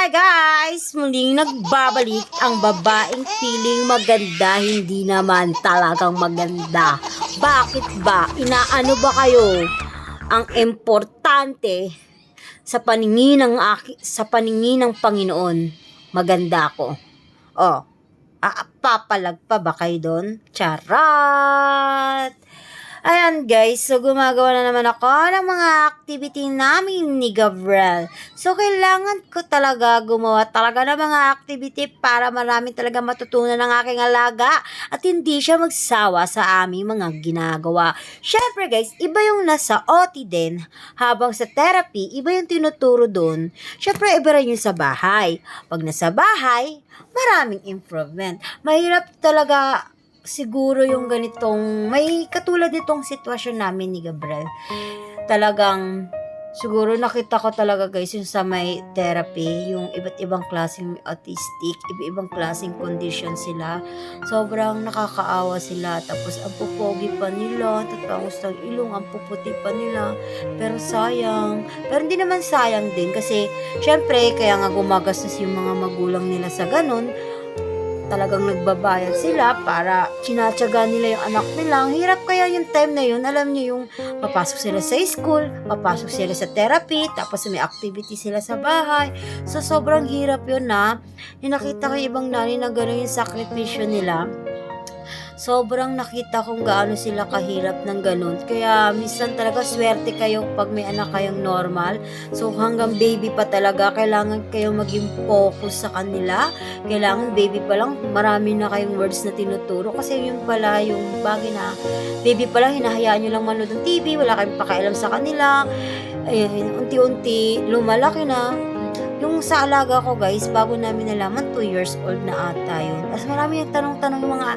Guys, muling nagbabalik ang babaeng piling maganda, hindi naman talagang maganda. Bakit ba? Inaano ba kayo? Ang importante sa paningin ng Panginoon, maganda ako. Oh, papalag pa ba kayo doon? Charot! Ayan guys, so gumagawa na naman ako ng mga activity namin ni Gabriel. So kailangan ko talaga gumawa talaga ng mga activity para marami talaga matutunan ng aking alaga at hindi siya magsawa sa aming mga ginagawa. Syempre guys, iba yung nasa OT din, habang sa therapy, iba yung tinuturo doon. Syempre iba rin yung sa bahay. Pag nasa bahay, maraming improvement. Mahirap talaga siguro yung ganitong, may katulad nitong sitwasyon namin ni Gabriel. Talagang, siguro nakita ko talaga guys, yung sa may therapy, yung iba't ibang klaseng autistic, iba-ibang klaseng condition sila. Sobrang nakakaawa sila. Tapos, ang pupogi pa nila, tatapos ng ilong, ang puputi pa nila. Pero sayang. Pero hindi naman sayang din kasi, syempre, kaya nga gumagastos yung mga magulang nila sa ganun. Talagang nagbabayad sila para sinatsaga nila yung anak nila. Ang hirap kaya yung time na yun. Alam niyo yung papasok sila sa school, papasok sila sa therapy, tapos may activity sila sa bahay. So, sobrang hirap yun na. Yung nakita ko yung ibang nanay na gano'n yung sakripisyo nila. Sobrang nakita kong gaano sila kahirap ng ganun. Kaya minsan talaga swerte kayo pag may anak kayong normal. So hanggang baby pa talaga, kailangan kayong maging focus sa kanila. Kailangan baby pa lang, marami na kayong words na tinuturo. Kasi yun pala yung bagay na baby pa lang, hinahayaan nyo lang manood ng TV, wala kayong pakialam sa kanila. Ayun, unti-unti lumalaki na. Yung sa alaga ko guys, bago namin nalaman, 2 years old na ata yun. As marami yung tanong-tanong yung mga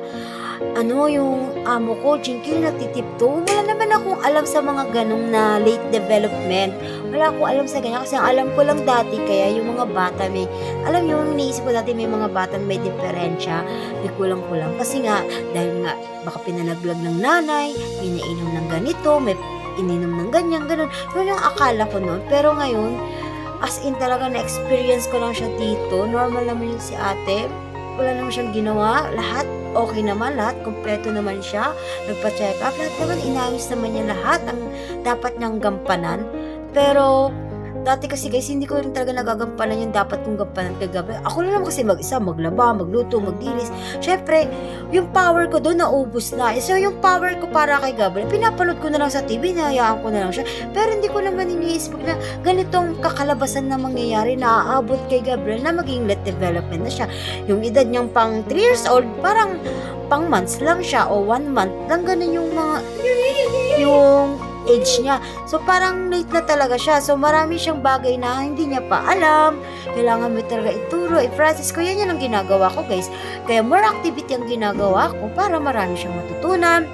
yung amo ko, Jinky, natitipto. Wala naman akong alam sa mga ganong na late development. Wala akong alam sa ganyan kasi ang alam ko lang dati, kaya yung mga bata may, alam yung iniisip ko dati may mga bata may diferensya, may kulang-kulang. Kasi nga, dahil nga, baka pinanaglag ng nanay, may nainom ng ganito, may ininom ng ganyan, ganun. Yun yung akala ko noon. Pero ngayon, as in talaga na-experience ko lang siya dito. Normal naman yung si ate. Wala naman siyang ginawa. Lahat okay naman, lahat kompleto naman siya. Nagpa-check up, lahat naman inayos naman niya lahat ang dapat niyang gampanan. Pero dati kasi guys, hindi ko rin talaga nagagampanan yung dapat kong gampanan kagabi. Ako na lang kasi mag-isa, maglaba, magluto, maglinis. Syempre, yung power ko doon naubos na. So yung power ko para kay Gabriel, pinapanood ko na lang sa TV, nahayaan ko na lang siya. Pero hindi ko naman iniisip na ganitong kakalabasan na mangyayari na aabot kay Gabriel na maging late development na siya. Yung edad niyang pang 3 years old, parang pang months lang siya o 1 month lang, ganun yung mga yung age niya. So, parang late na talaga siya. So, marami siyang bagay na hindi niya pa alam. Kailangan mo talaga ituro. Francis ko, yan ang ginagawa ko, guys. Kaya more activity ang ginagawa ko para marami siyang matutunan.